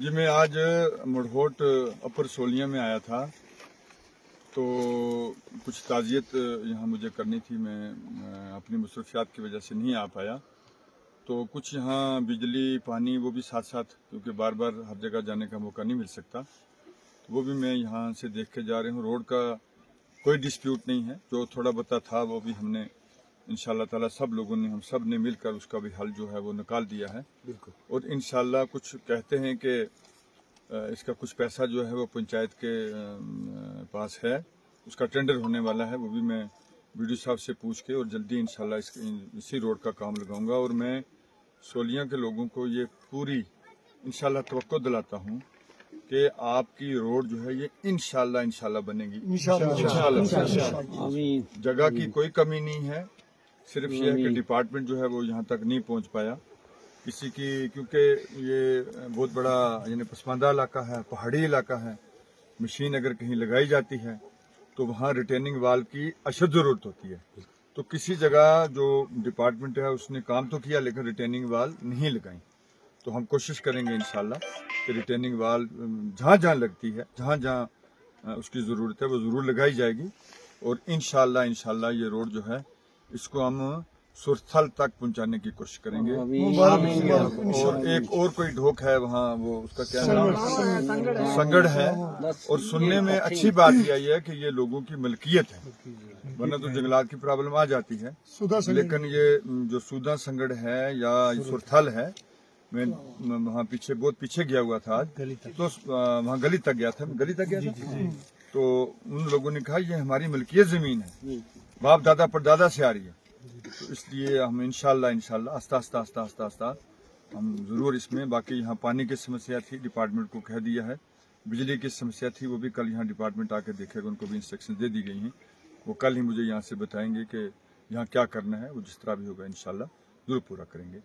जी मैं आज मड़होट अपर सोलिया में आया था, तो कुछ ताज़ियत यहाँ मुझे करनी थी। मैं अपनी मसरूफियात की वजह से नहीं आ पाया। तो कुछ यहाँ बिजली पानी वो भी साथ साथ, क्योंकि बार बार हर जगह जाने का मौका नहीं मिल सकता, तो वो भी मैं यहाँ से देख के जा रहा हूँ। रोड का कोई डिस्प्यूट नहीं है, जो थोड़ा बहुत था वो भी हमने इंशाल्लाह ताला सब लोगों ने, हम सब ने मिलकर उसका भी हल जो है वो निकाल दिया है। बिल्कुल। और इंशाल्लाह कुछ कहते हैं कि इसका कुछ पैसा जो है वो पंचायत के पास है, उसका टेंडर होने वाला है। वो भी मैं वीडियो साहब से पूछ के और जल्दी इंशाल्लाह इसी रोड का काम लगाऊंगा। और मैं सोलिया के लोगों को ये पूरी इंशाल्लाह तवक्को दिलाता हूँ कि आपकी रोड जो है ये इंशाल्लाह बनेगी। इंशाल्लाह जगह की कोई कमी नहीं है, सिर्फ ये है कि डिपार्टमेंट जो है वो यहाँ तक नहीं पहुँच पाया किसी की, क्योंकि ये बहुत बड़ा यानी पसमानदा इलाका है, पहाड़ी इलाका है। मशीन अगर कहीं लगाई जाती है तो वहाँ रिटेनिंग वाल की अशद जरूरत होती है। तो किसी जगह जो डिपार्टमेंट है उसने काम तो किया लेकिन रिटेनिंग वाल नहीं लगाई। तो हम कोशिश करेंगे इंशाल्लाह कि रिटेनिंग वाल जहाँ जहाँ लगती है, जहाँ जहाँ उसकी ज़रूरत है वो ज़रूर लगाई जाएगी। और इंशाल्लाह ये रोड जो है इसको हम सुरथल तक पहुंचाने की कोशिश करेंगे। और एक और कोई ढोक है वहाँ, वो उसका क्या नाम, संगड़ है। और सुनने में अच्छी बात यह है कि ये लोगों की मलकियत है, वरना तो जंगलात की प्रॉब्लम आ जाती है। लेकिन ये जो सूदा संगड़ है या सुरथल है, मैं वहाँ पीछे बहुत पीछे गया हुआ था आज, तो वहाँ गली तक गया था, तो उन लोगों ने कहा ये हमारी मलकियत जमीन है, बाप दादा परदादा से आ रही है। तो इसलिए हम इंशाल्लाह आस्ता हम जरूर इसमें, बाकी यहाँ पानी की समस्या थी, डिपार्टमेंट को कह दिया है। बिजली की समस्या थी, वो भी कल यहाँ डिपार्टमेंट आके देखेगा, उनको भी इंस्ट्रक्शन दे दी गई हैं। वो कल ही मुझे यहाँ से बताएंगे कि यहाँ क्या करना है, वो जिस तरह भी होगा इंशाल्लाह जरूर पूरा करेंगे।